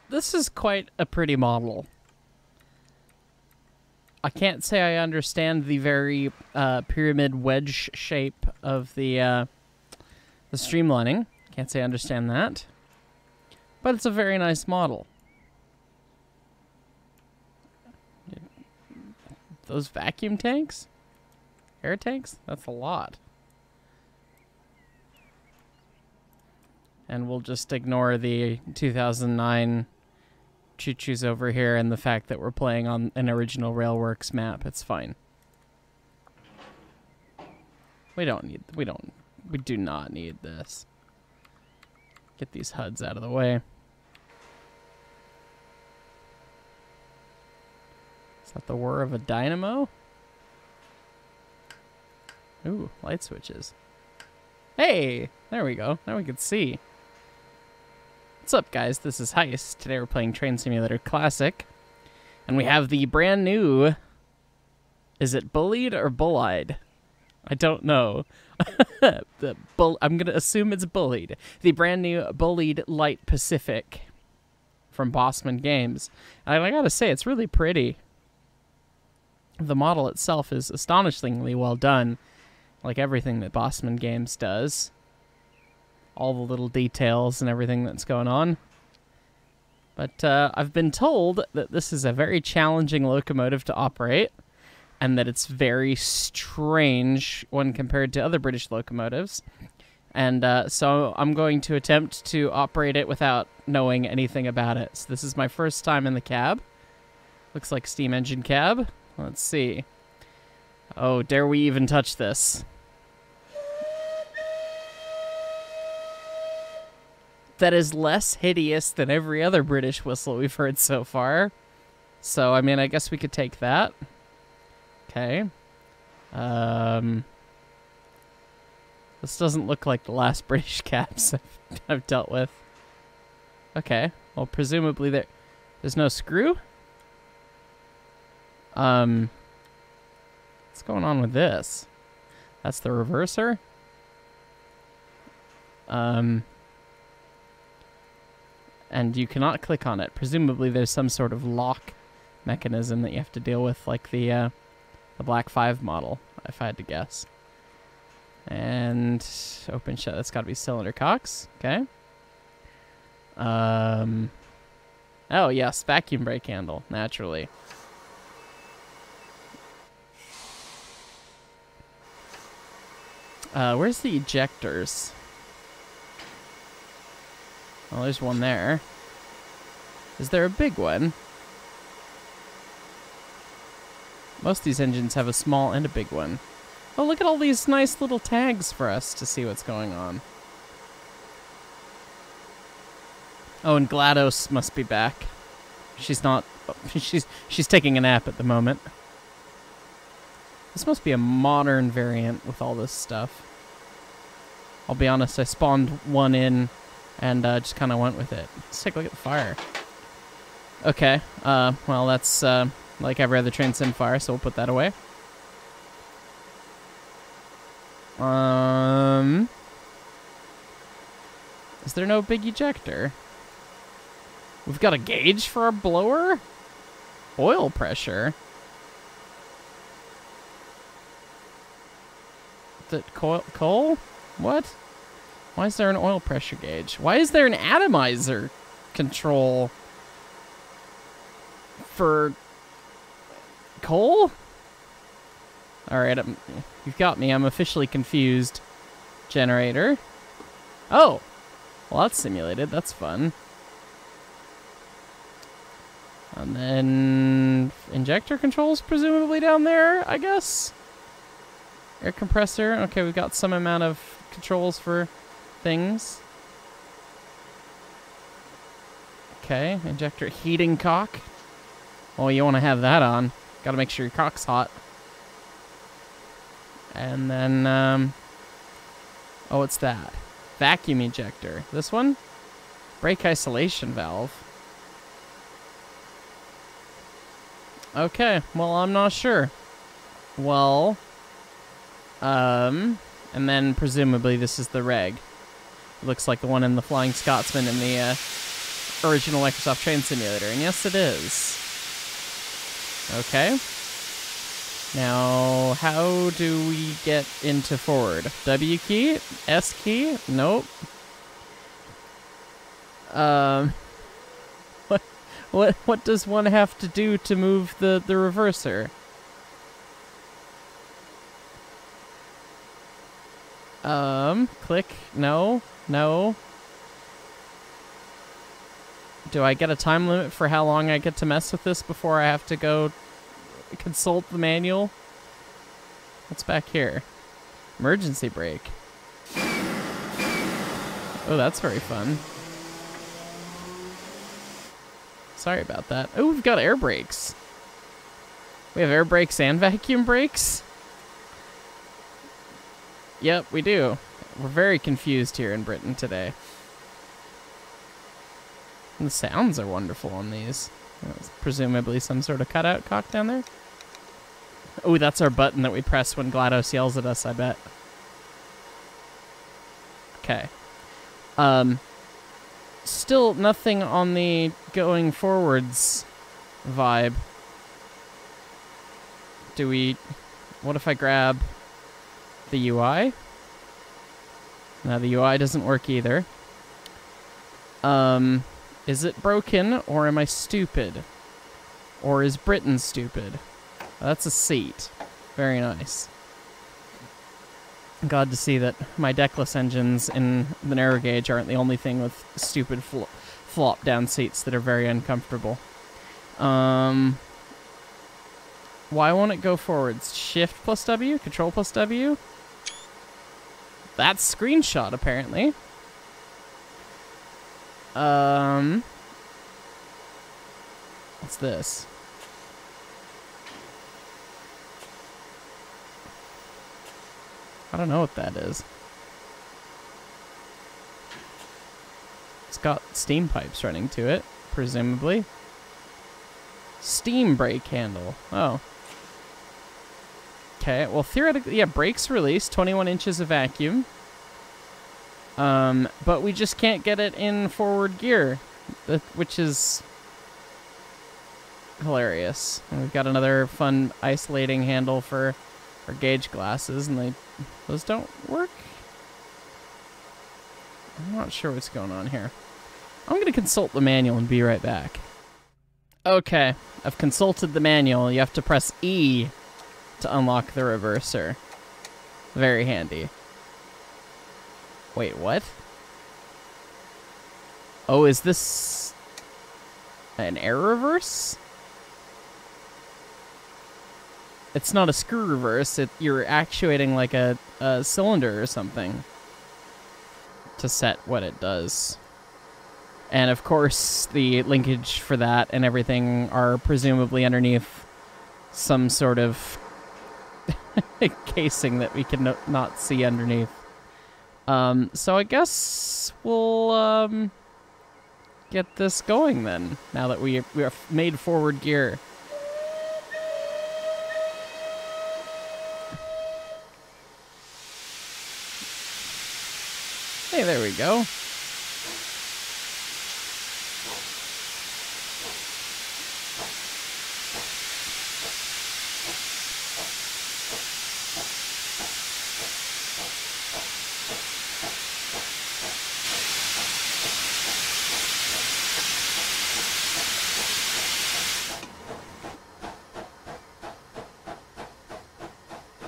this is quite a pretty model. I can't say I understand the very pyramid wedge shape of the streamlining. Can't say I understand that. But it's a very nice model. Those vacuum tanks? Air tanks? That's a lot. And we'll just ignore the 2009 choo-choos over here and the fact that we're playing on an original Railworks map. It's fine. We do not need this. Get these HUDs out of the way. Is that the whir of a dynamo? Ooh, light switches. Hey! There we go. Now we can see. What's up, guys? This is Heist. Today we're playing Train Simulator Classic. And we have the brand new... Is it Bulleid or Bulleid? I don't know. I'm going to assume it's Bulleid. The brand new Bulleid Pacific from Bossman Games. And I gotta say, it's really pretty. The model itself is astonishingly well done. Like everything that Bossman Games does. All the little details and everything that's going on. But I've been told that this is a very challenging locomotive to operate, and that it's very strange when compared to other British locomotives. And so I'm going to attempt to operate it without knowing anything about it. So this is my first time in the cab. Looks like steam engine cab. Let's see. Oh, dare we even touch this? That is less hideous than every other British whistle we've heard so far. So, I mean, I guess we could take that. Okay. This doesn't look like the last British cabs I've dealt with. Okay. Well, presumably there's no screw? What's going on with this? That's the reverser? And you cannot click on it. Presumably there's some sort of lock mechanism that you have to deal with, like the Black 5 model, if I had to guess. And open shut, that's gotta be cylinder cocks. Okay. Oh yes, vacuum brake handle, naturally. Where's the ejectors? Well, there's one there. Is there a big one? Most of these engines have a small and a big one. Oh, look at all these nice little tags for us to see what's going on. Oh, and GLaDOS must be back. She's not... She's taking a nap at the moment. This must be a modern variant with all this stuff. I'll be honest, I spawned one in and just kind of went with it. Let's take a look at the fire. Okay, well, that's like every other train sim fire, so we'll put that away. Is there no big ejector? We've got a gauge for our blower? Oil pressure? The coal? What? Why is there an oil pressure gauge? Why is there an atomizer control for coal? Alright, you've got me. I'm officially confused. Generator. Oh! Well, that's simulated. That's fun. And then... injector controls, presumably down there, I guess? Air compressor. Okay, we've got some amount of controls for things. Okay, injector heating cock. Oh, you want to have that on. Gotta make sure your cock's hot. And then, oh, what's that? Vacuum ejector. This one? Brake isolation valve. Okay, well, I'm not sure. Well, and then presumably this is the reg. It looks like the one in the Flying Scotsman in the original Microsoft Train Simulator, and yes, it is. Okay. Now, how do we get into forward? W key? S key? Nope. What does one have to do to move the reverser? Click. No. No. Do I get a time limit for how long I get to mess with this before I have to go consult the manual? What's back here? Emergency brake. Oh, that's very fun. Sorry about that. Oh, we've got air brakes. We have air brakes and vacuum brakes? Yep, we do. We're very confused here in Britain today. And the sounds are wonderful on these. That's presumably some sort of cutout cock down there. Oh, that's our button that we press when GLaDOS yells at us, I bet. Okay. Still nothing on the going forwards vibe. Do we... What if I grab the UI? No, the UI doesn't work either. Is it broken, or am I stupid? Or is Britain stupid? That's a seat. Very nice. Glad to see that my deckless engines in the narrow gauge aren't the only thing with stupid flop-down seats that are very uncomfortable. Why won't it go forwards? Shift plus W? Control plus W? That's screenshot, apparently. What's this? I don't know what that is. It's got steam pipes running to it, presumably. Steam brake handle. Oh. Okay, well, theoretically, yeah, brakes released, 21 inches of vacuum. But we just can't get it in forward gear, which is hilarious. And we've got another fun isolating handle for our gauge glasses, and those don't work? I'm not sure what's going on here. I'm going to consult the manual and be right back. Okay, I've consulted the manual. You have to press E to unlock the reverser. Very handy. Wait, what? Oh, is this an air reverse? It's not a screw reverse. You're actuating like a cylinder or something to set what it does. And of course, the linkage for that and everything are presumably underneath some sort of casing that we can not see underneath. So I guess we'll get this going then, now that we are made forward gear. Hey, there we go.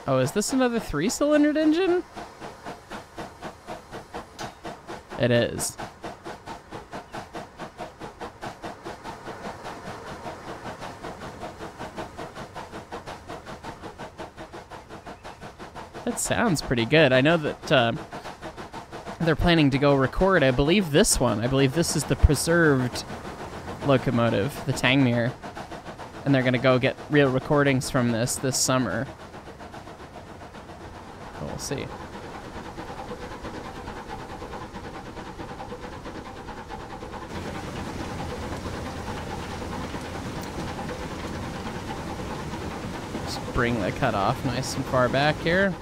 Oh, is this another 3-cylindered engine? It is. That sounds pretty good. I know that they're planning to go record, I believe, this one. I believe this is the preserved locomotive, the Tangmere. And they're going to go get real recordings from this summer. We'll see. Just bring the cutoff nice and far back here.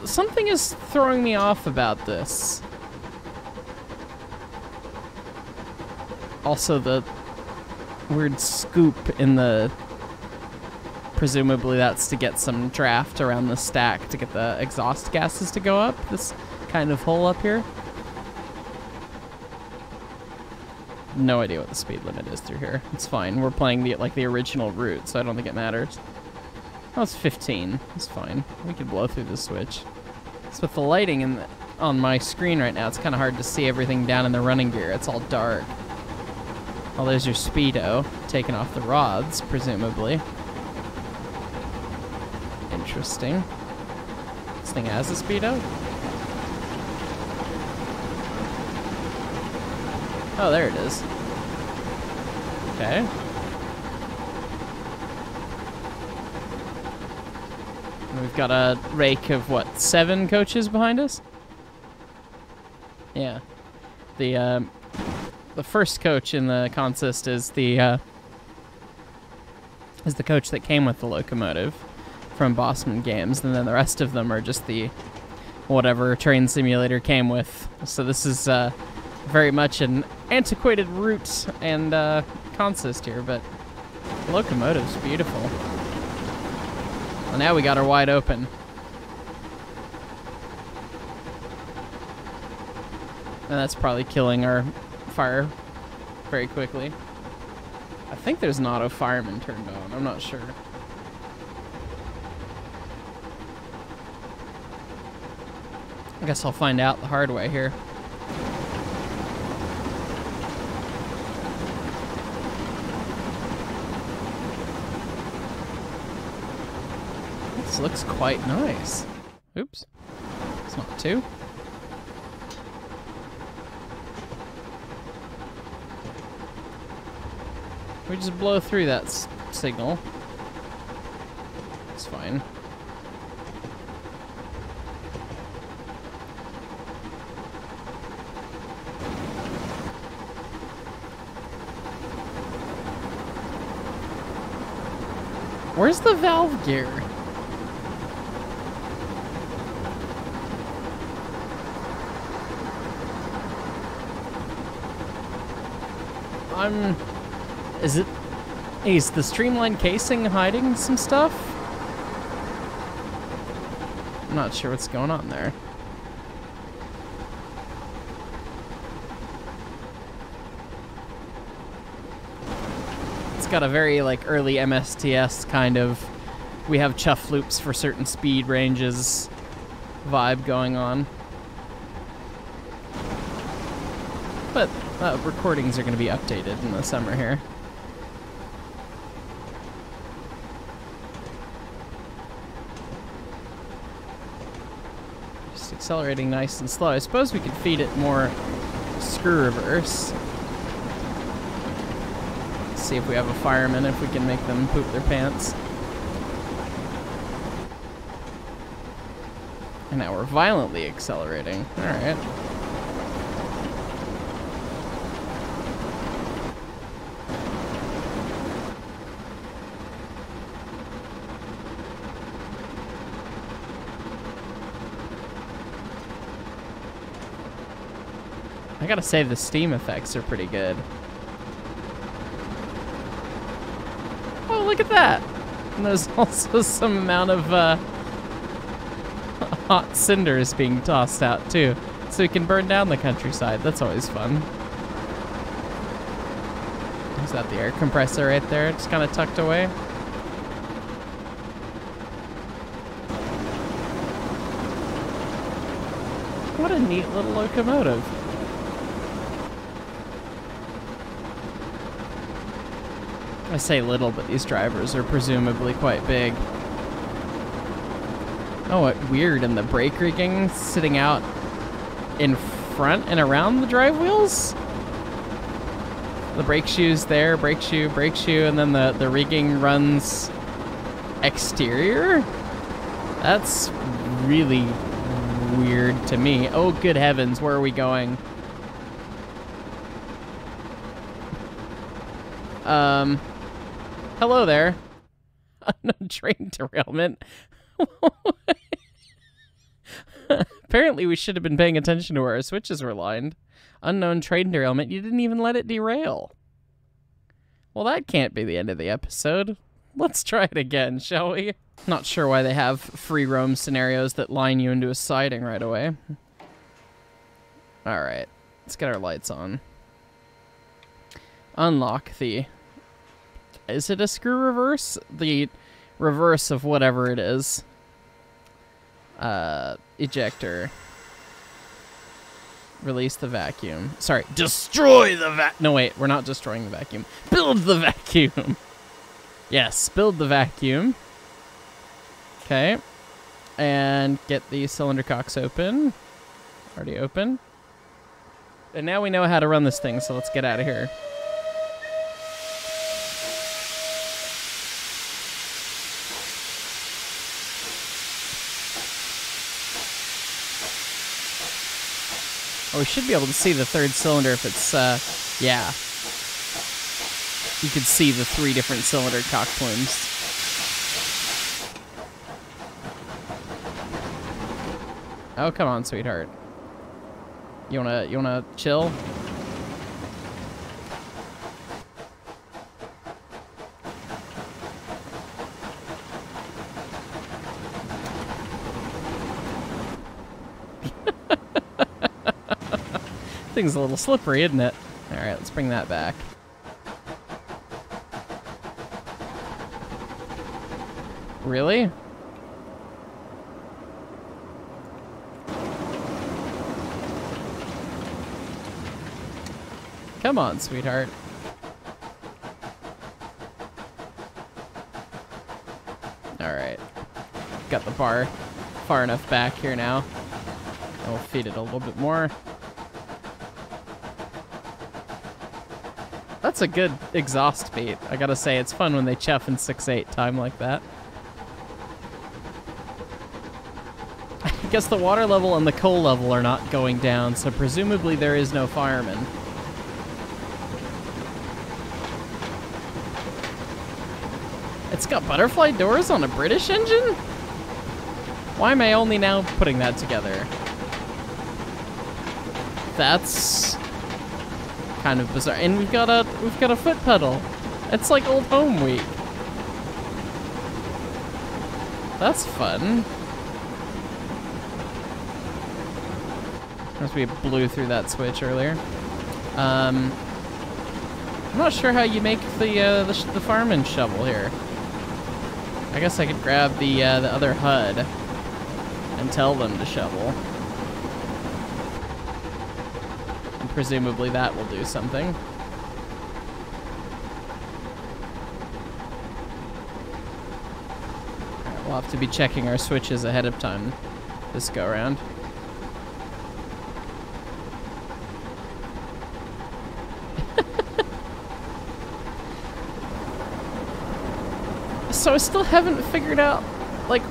Something is throwing me off about this. Also, the weird scoop in the... Presumably that's to get some draft around the stack to get the exhaust gases to go up. This kind of hole up here. No idea what the speed limit is through here. It's fine. We're playing the original route, so I don't think it matters. Oh, it's 15. It's fine. We can blow through the switch. So with the lighting on my screen right now, it's kind of hard to see everything down in the running gear. It's all dark. Oh, there's your speedo, taking off the rods, presumably. Interesting. This thing has a speedo? Oh, there it is. Okay. And we've got a rake of, what, 7 coaches behind us? Yeah. The first coach in the consist is the coach that came with the locomotive from Bossman Games, and then the rest of them are just the whatever train simulator came with. So this is very much an antiquated route and consist here, but the locomotive's beautiful. Well, now we got her wide open. And that's probably killing our fire very quickly. I think there's an auto fireman turned on. I'm not sure. I guess I'll find out the hard way here. This looks quite nice. Oops. It's not 2. We just blow through that signal. It's fine. Where's the valve gear? Is the streamlined casing hiding some stuff? I'm not sure what's going on there. It's got a very early MSTS kind of, we have chuff loops for certain speed ranges vibe going on. But recordings are going to be updated in the summer here. Just accelerating nice and slow. I suppose we could feed it more screw reverse. See if we have a fireman, if we can make them poop their pants. And now we're violently accelerating. Alright. I gotta say, the steam effects are pretty good. Oh, look at that! And there's also some amount of hot cinders being tossed out, too. So we can burn down the countryside. That's always fun. Is that the air compressor right there? Just kind of tucked away. What a neat little locomotive. I say little, but these drivers are presumably quite big. Oh, what weird, and the brake rigging sitting out in front and around the drive wheels? The brake shoes there, brake shoe, and then the rigging runs exterior? That's really weird to me. Oh, good heavens, where are we going? Hello there. Unknown train derailment. Apparently we should have been paying attention to where our switches were lined. Unknown train derailment. You didn't even let it derail. Well, that can't be the end of the episode. Let's try it again, shall we? Not sure why they have free roam scenarios that line you into a siding right away. Alright, let's get our lights on. Unlock the... Is it a screw reverse? The reverse of whatever it is. Ejector. Release the vacuum. Sorry, destroy the vacuum. No, wait, we're not destroying the vacuum. Build the vacuum. Yes, build the vacuum. Okay. And get the cylinder cocks open. Already open. And now we know how to run this thing, so let's get out of here. Oh, we should be able to see the third cylinder if it's, yeah. You could see the 3 different cylinder cock plumes. Oh, come on, sweetheart. You wanna chill? Thing's a little slippery, isn't it? Alright, let's bring that back. Really? Come on, sweetheart. Alright. Got the bar far enough back here now. And we'll feed it a little bit more. That's a good exhaust beat. I gotta say, it's fun when they chuff in 6/8 time like that. I guess the water level and the coal level are not going down, so presumably there is no fireman. It's got butterfly doors on a British engine? Why am I only now putting that together? That's kind of bizarre. And we've got a foot pedal. It's like Old Home Week. That's fun. Unless we blew through that switch earlier. I'm not sure how you make the fireman shovel here. I guess I could grab the other HUD and tell them to shovel. And presumably that will do something. Alright, we'll have to be checking our switches ahead of time this go around. So I still haven't figured out, like,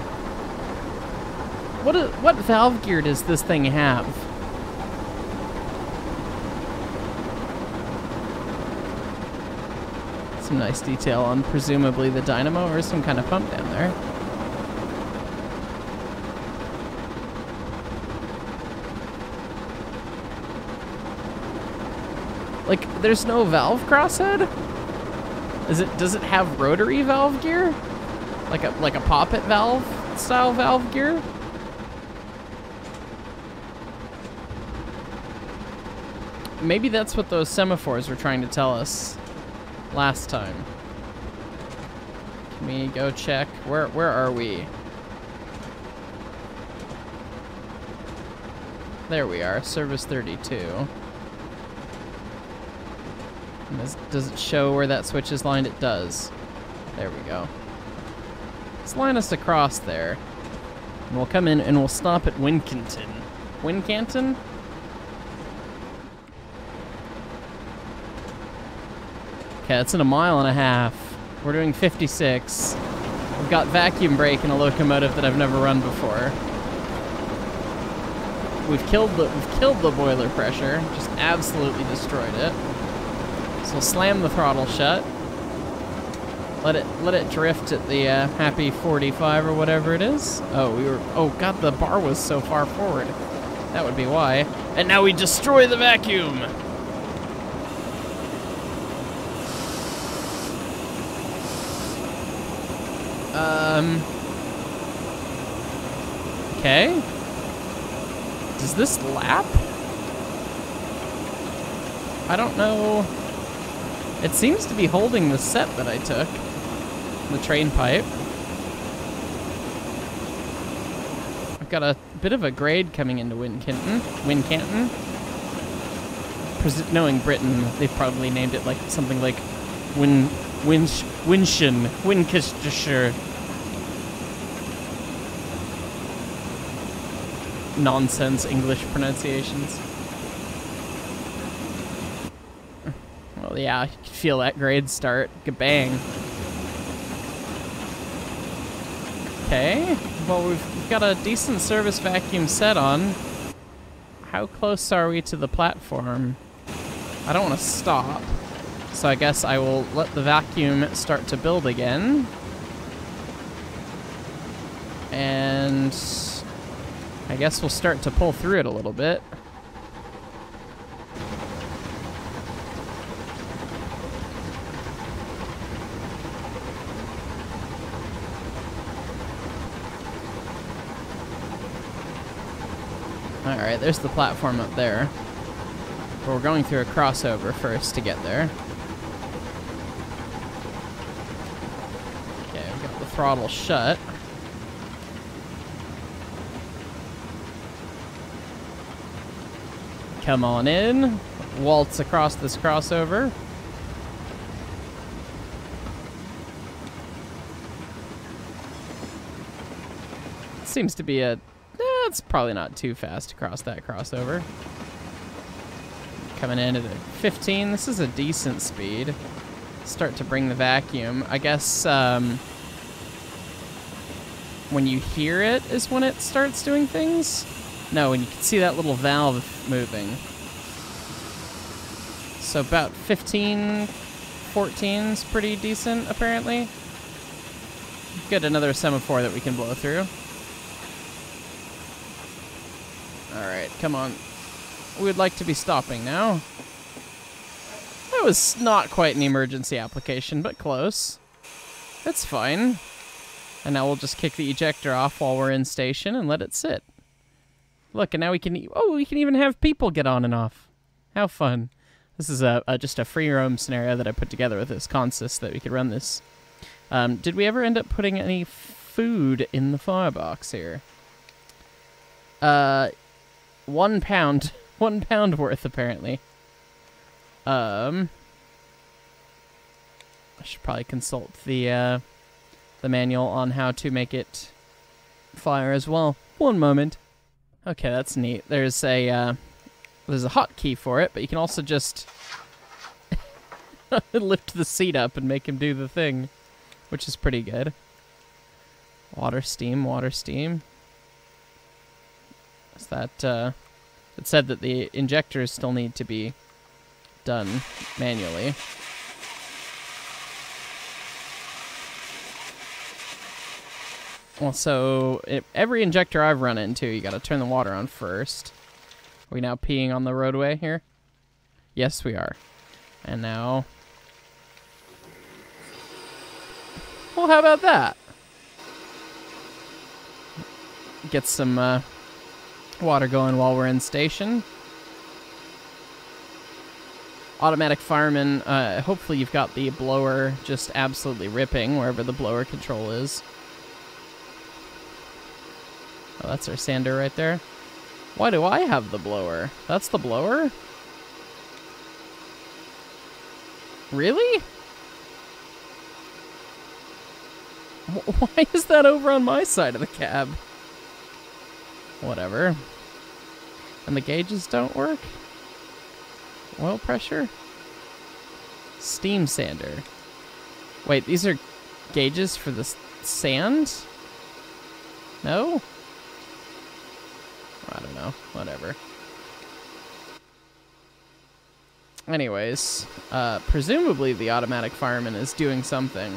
what valve gear does this thing have? Some nice detail on presumably the dynamo or some kind of pump down there. Like, there's no valve crosshead? Does it have rotary valve gear? Like a poppet valve style valve gear? Maybe that's what those semaphores were trying to tell us last time. Can we go check? Where are we? There we are, service 32. Does it show where that switch is lined? It does. There we go. Let's line us across there. And we'll come in and we'll stop at Wincanton. Wincanton? Okay, that's in a mile and a half. We're doing 56. We've got vacuum brake in a locomotive that I've never run before. We've killed the boiler pressure. Just absolutely destroyed it. So slam the throttle shut. Let it drift at the happy 45 or whatever it is. Oh god, the bar was so far forward. That would be why. And now we destroy the vacuum! Okay. Does this lap? I don't know. It seems to be holding the set that I took. The train pipe. I've got a bit of a grade coming into Wincanton. Knowing Britain, they've probably named it like something like Winchester. Nonsense English pronunciations. Well, yeah, you can feel that grade start. Kabang. Okay, well, we've got a decent service vacuum set on. How close are we to the platform? I don't want to stop, so I guess I will let the vacuum start to build again. And I guess we'll start to pull through it a little bit. Alright, there's the platform up there. But we're going through a crossover first to get there. Okay, we've got the throttle shut. Come on in. Waltz across this crossover. Seems to be a... it's probably not too fast to cross that crossover. Coming in at a 15. This is a decent speed. Start to bring the vacuum. I guess when you hear it is when it starts doing things. No, and you can see that little valve moving. So about 15, 14 is pretty decent, apparently. Get another semaphore that we can blow through. Alright, come on. We would like to be stopping now. That was not quite an emergency application, but close. That's fine. And now we'll just kick the ejector off while we're in station and let it sit. Look, and now we can... oh, we can even have people get on and off. How fun. This is just a free roam scenario that I put together with this consist that we could run this. Did we ever end up putting any food in the firebox here? 1 pound. 1 pound worth, apparently. I should probably consult the manual on how to make it fire as well. One moment. Okay, that's neat. There's a hotkey for it, but you can also just lift the seat up and make him do the thing, which is pretty good. Water, steam, water, steam. Is that, it said that the injectors still need to be done manually. Well, so every injector I've run into, you gotta turn the water on first. Are we now peeing on the roadway here? Yes, we are. And now... well, how about that? Get some water going while we're in station. Automatic fireman, hopefully you've got the blower just absolutely ripping wherever the blower control is. Oh, that's our sander right there. Why do I have the blower? That's the blower? Really? Why is that over on my side of the cab? Whatever. And the gauges don't work? Oil pressure? Steam sander. Wait, these are gauges for the sand? No? I don't know. Whatever. Anyways, presumably the automatic fireman is doing something.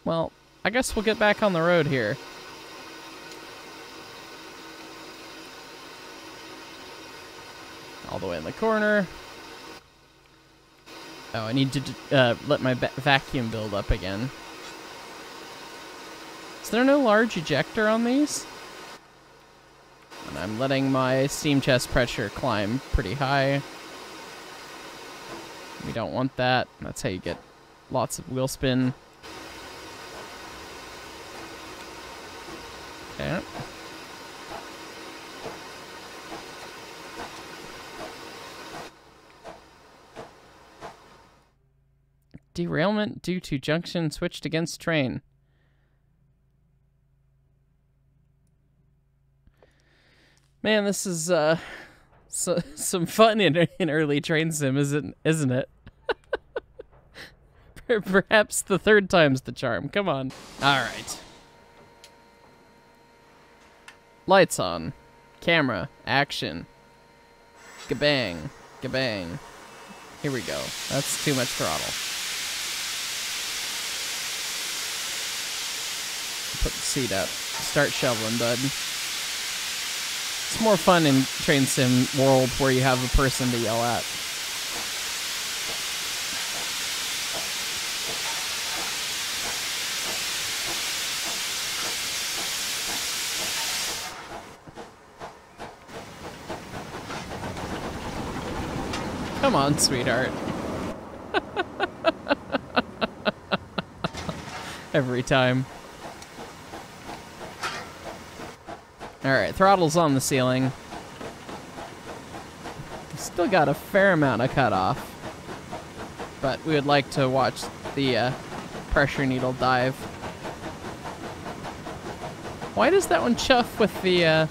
Well, I guess we'll get back on the road here. All the way in the corner. Oh, I need to let my vacuum build up again. Is there no large ejector on these? And I'm letting my steam chest pressure climb pretty high. We don't want that. That's how you get lots of wheel spin. Okay. Derailment due to junction switched against train. Man, this is some fun in early train sim, isn't it? Perhaps the third time's the charm. Come on. All right. Lights on. Camera. Action. Kabang. Kabang. Here we go. That's too much throttle. Put the seat up. Start shoveling, bud. It's more fun in train sim world where you have a person to yell at. Come on, sweetheart. Every time. Alright, throttle's on the ceiling. Still got a fair amount of cutoff. But we would like to watch the pressure needle dive. Why does that one chuff with the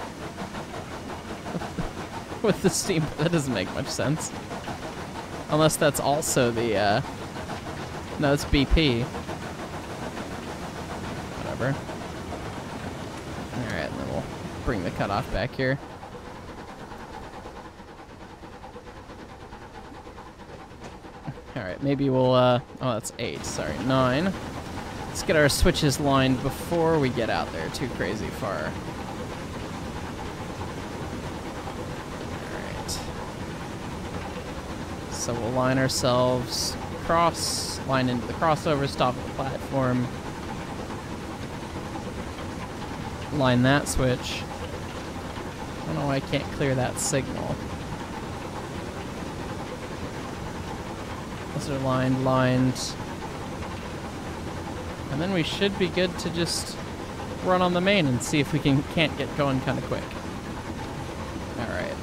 with the steam? That doesn't make much sense. Unless that's also the no, it's BP. Whatever. Alright, then we'll bring the cutoff back here. Alright, maybe we'll, oh, that's 8, sorry, 9. Let's get our switches lined before we get out there too crazy far. Alright. So we'll line ourselves across, line into the crossover, stop at the platform. Line that switch. I don't know why I can't clear that signal. Those are lined. And then we should be good to just run on the main and see if we can't get going kind of quick. Alright.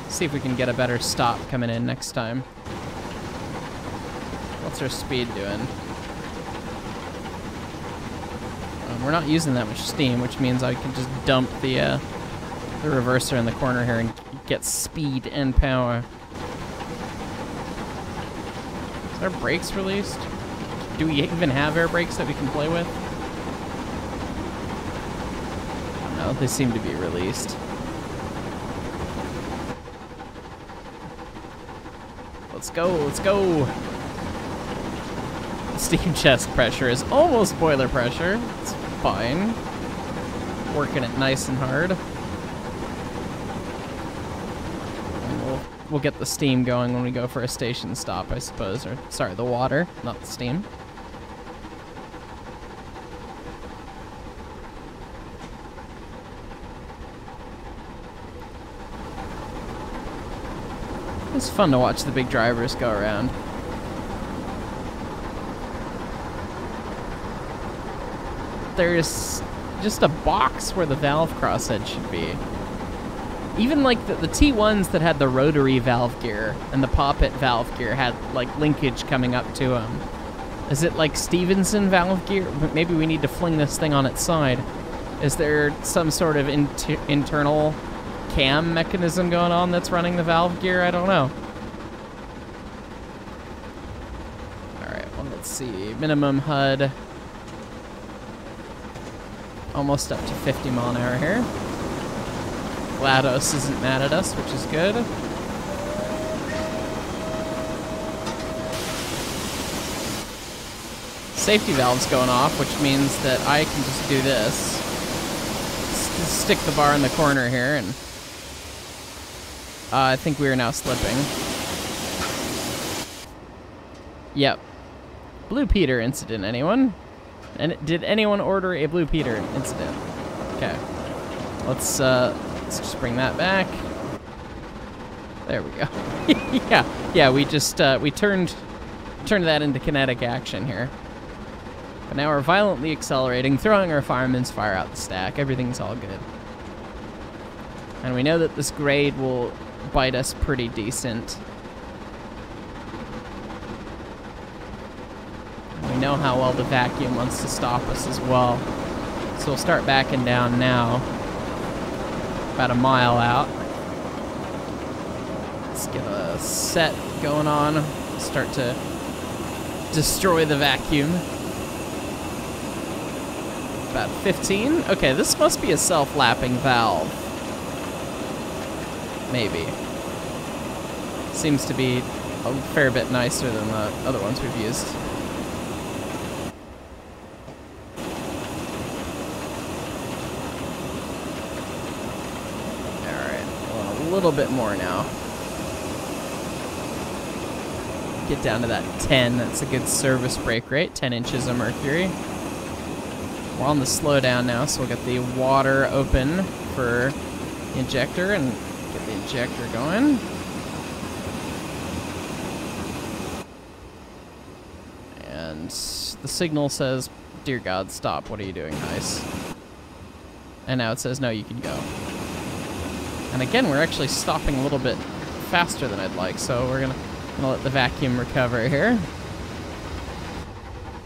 See if we can get a better stop coming in next time. What's our speed doing? We're not using that much steam, which means I can just dump the reverser in the corner here and get speed and power. Is our brakes released? Do we even have air brakes that we can play with? No, they seem to be released. Let's go, let's go! The steam chest pressure is almost boiler pressure. It's fine. Working it nice and hard. And we'll get the steam going when we go for a station stop, I suppose. Or, sorry, the water, not the steam. It's fun to watch the big drivers go around. There's just a box where the valve crosshead should be. Even like the T1s that had the rotary valve gear and the poppet valve gear had like linkage coming up to them. Is it like Stevenson valve gear? Maybe we need to fling this thing on its side. Is there some sort of internal cam mechanism going on that's running the valve gear? I don't know. Alright, well, let's see. Minimum HUD. Almost up to 50 mile an hour here. GLaDOS isn't mad at us, which is good. safety valve's going off, which means that I can just do this. Stick the bar in the corner here, and I think we are now slipping. Yep. Blue Peter incident, anyone? And did anyone order a Blue Peter incident? Okay. Let's just bring that back. There we go. yeah, we just we turned that into kinetic action here. But now we're violently accelerating, throwing our fireman's fire out the stack. Everything's all good. And we know that this grade will bite us pretty decent. We know how well the vacuum wants to stop us as well. So we'll start backing down now. About a mile out. Let's get a set going on. Start to destroy the vacuum. About 15. Okay, this must be a self-lapping valve. Maybe. Seems to be a fair bit nicer than the other ones we've used. A little bit more now. Get down to that 10. That's a good service brake rate. 10 inches of mercury. We're on the slowdown now, so we'll get the water open for the injector and get the injector going. And the signal says, "Dear God, stop. What are you doing, Heis?" And now it says, "No, you can go." And again, we're actually stopping a little bit faster than I'd like, so we're gonna let the vacuum recover here.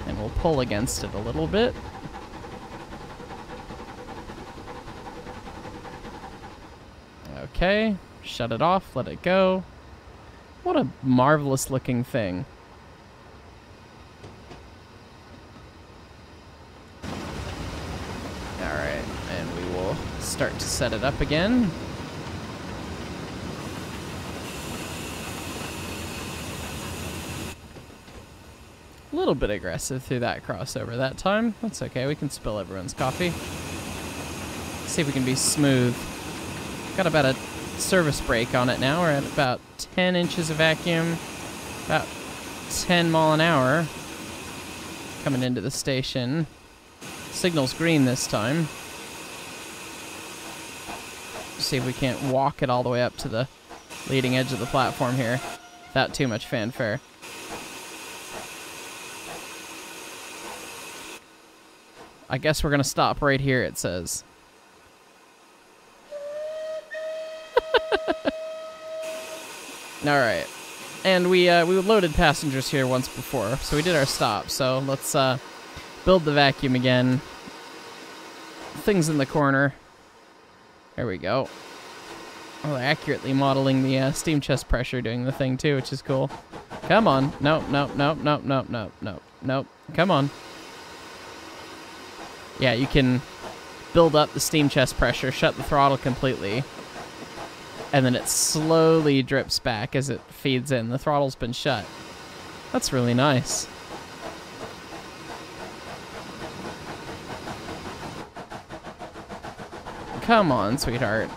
And we'll pull against it a little bit. Okay, shut it off, let it go. What a marvelous looking thing. Alright, and we will start to set it up again. A little bit aggressive through that crossover that time. That's okay, we can spill everyone's coffee. See if we can be smooth. Got about a service brake on it now. We're at about 10 inches of vacuum, about 10 mile an hour. Coming into the station. Signal's green this time. See if we can't walk it all the way up to the leading edge of the platform here without too much fanfare. I guess we're gonna stop right here, it says. Alright. And we loaded passengers here once before, so we did our stop. So let's build the vacuum again. Things in the corner. There we go. Oh, they're accurately modeling the steam chest pressure doing the thing too, which is cool. Come on. Nope, nope, nope, nope, nope, nope, nope, nope. Come on. Yeah, you can build up the steam chest pressure, shut the throttle completely, and then it slowly drips back as it feeds in. The throttle's been shut. That's really nice. Come on, sweetheart.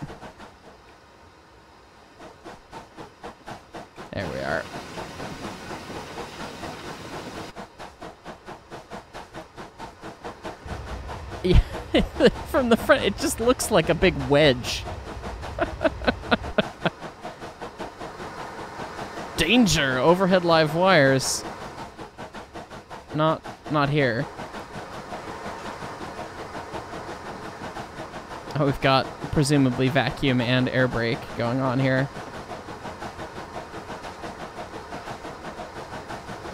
There we are. Yeah, from the front, it just looks like a big wedge. Danger! Overhead live wires. Not here. Oh, we've got presumably vacuum and air brake going on here.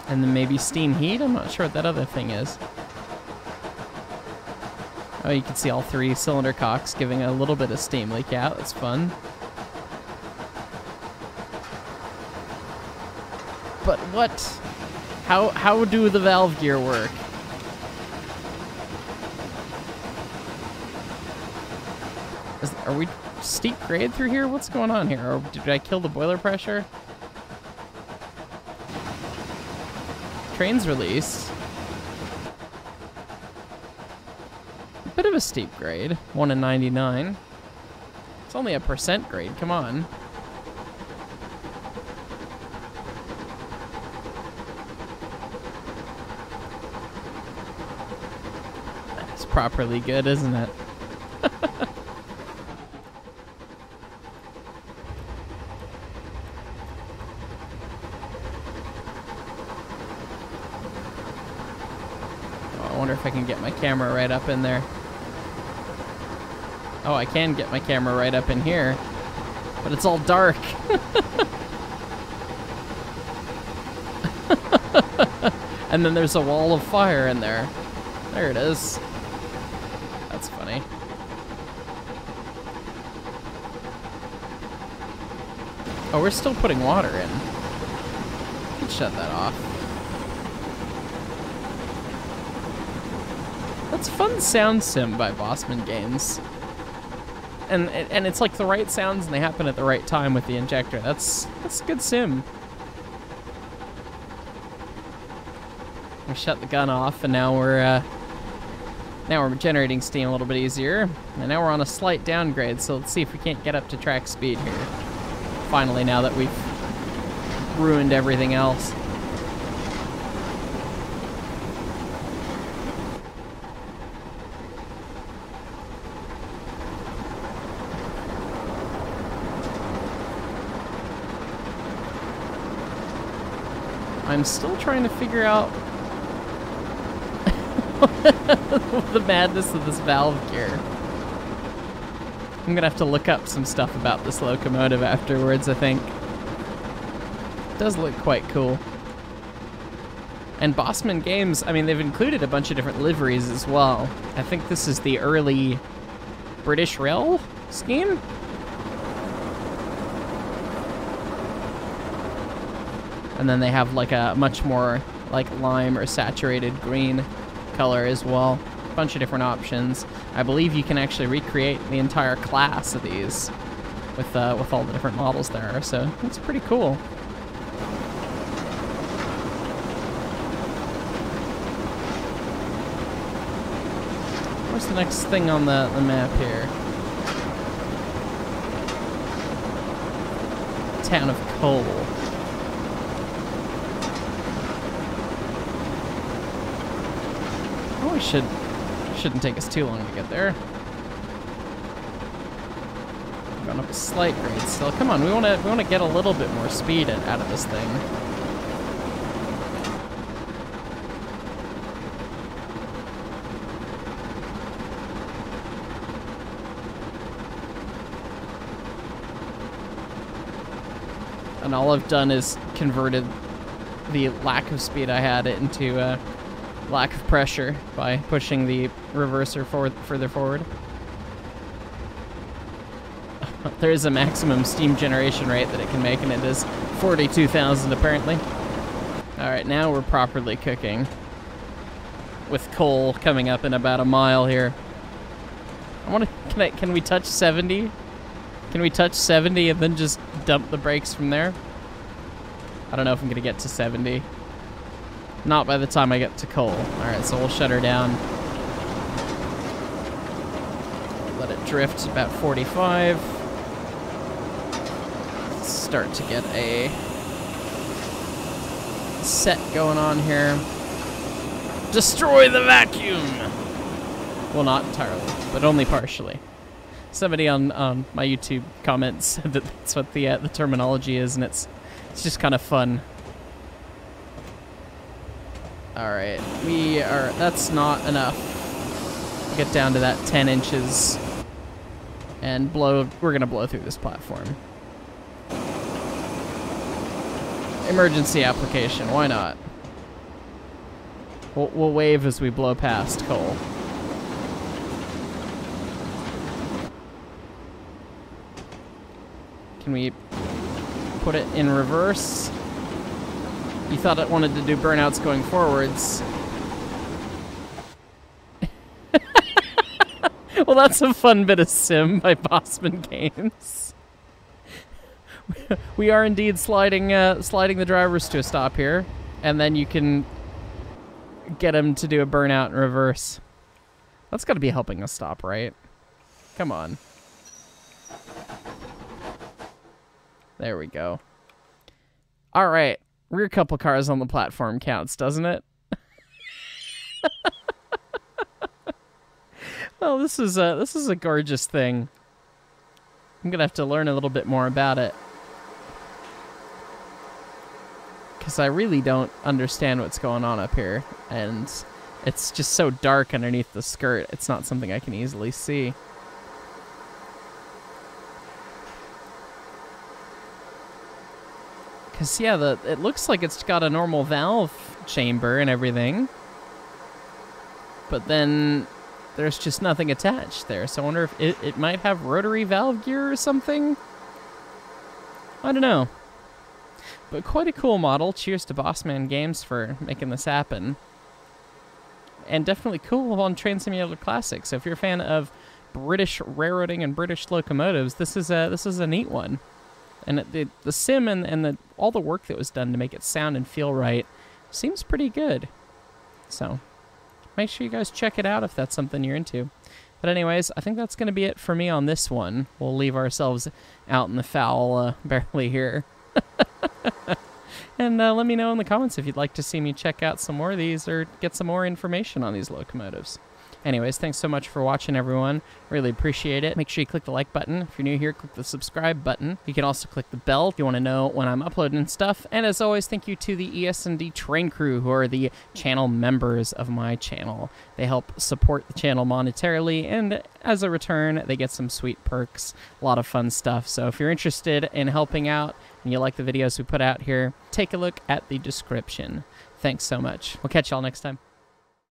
And then maybe steam heat? I'm not sure what that other thing is. Oh, you can see all three cylinder cocks giving a little bit of steam leak out. That's fun. But what? How do the valve gear work? Are we steep grade through here? What's going on here? Or did I kill the boiler pressure? Train's released. Bit of a steep grade, 1 in 99. It's only a percent grade, come on. That's properly good, isn't it? Oh, I wonder if I can get my camera right up in there. Oh, I can get my camera right up in here, but it's all dark. And then there's a wall of fire in there. There it is. That's funny. Oh, we're still putting water in. Let's shut that off. That's fun sound sim by Bossman Games. And it's like the right sounds and they happen at the right time with the injector. That's a good sim. We shut the gun off and now we're generating steam a little bit easier. And now we're on a slight downgrade, so let's see if we can't get up to track speed here. Finally, now that we've ruined everything else. I'm still trying to figure out the madness of this valve gear. I'm gonna have to look up some stuff about this locomotive afterwards, I think. It does look quite cool. And Bossman Games, I mean, they've included a bunch of different liveries as well. I think this is the early British Rail scheme? And then they have like a much more like lime or saturated green color as well. A bunch of different options. I believe you can actually recreate the entire class of these with all the different models there are, so it's pretty cool. Where's the next thing on the map here? Town of Coal. Shouldn't take us too long to get there. Going up a slight grade still. Come on, we want to get a little bit more speed out of this thing. And all I've done is converted the lack of speed I had into lack of pressure by pushing the reverser further forward. There is a maximum steam generation rate that it can make, and it is 42,000 apparently. Alright, now we're properly cooking. With coal coming up in about a mile here. Can we touch 70? Can we touch 70 and then just dump the brakes from there? I don't know if I'm gonna get to 70. Not by the time I get to coal. Alright, so we'll shut her down. Let it drift about 45. Start to get a set going on here. Destroy the vacuum! Well, not entirely, but only partially. Somebody on my YouTube comments said that that's what the terminology is, and it's just kind of fun. Alright, that's not enough to get down to that 10 inches and we're gonna blow through this platform. Emergency application, why not? We'll wave as we blow past coal. Can we put it in reverse? You thought it wanted to do burnouts going forwards. Well, that's a fun bit of sim by Bossman Games. We are indeed sliding the drivers to a stop here, and then you can get them to do a burnout in reverse. That's got to be helping us stop, right? Come on. There we go. All right. Rear couple cars on the platform counts, doesn't it? Well, this is a gorgeous thing. I'm gonna have to learn a little bit more about it, because I really don't understand what's going on up here, and it's just so dark underneath the skirt. It's not something I can easily see. Because, yeah, it looks like it's got a normal valve chamber and everything. But then there's just nothing attached there. So I wonder if it might have rotary valve gear or something? I don't know. But quite a cool model. Cheers to Bossman Games for making this happen. And definitely cool on Train Simulator Classic. So if you're a fan of British railroading and British locomotives, this is a neat one. And the sim and all the work that was done to make it sound and feel right seems pretty good. So make sure you guys check it out if that's something you're into. But anyways, I think that's going to be it for me on this one. We'll leave ourselves out in the foul barely here. And let me know in the comments if you'd like to see me check out some more of these or get some more information on these locomotives. Anyways, thanks so much for watching, everyone. Really appreciate it. Make sure you click the like button. If you're new here, click the subscribe button. You can also click the bell if you want to know when I'm uploading stuff. And as always, thank you to the ES&D Train Crew, who are the channel members of my channel. They help support the channel monetarily, and as a return, they get some sweet perks. A lot of fun stuff. So if you're interested in helping out and you like the videos we put out here, take a look at the description. Thanks so much. We'll catch y'all next time.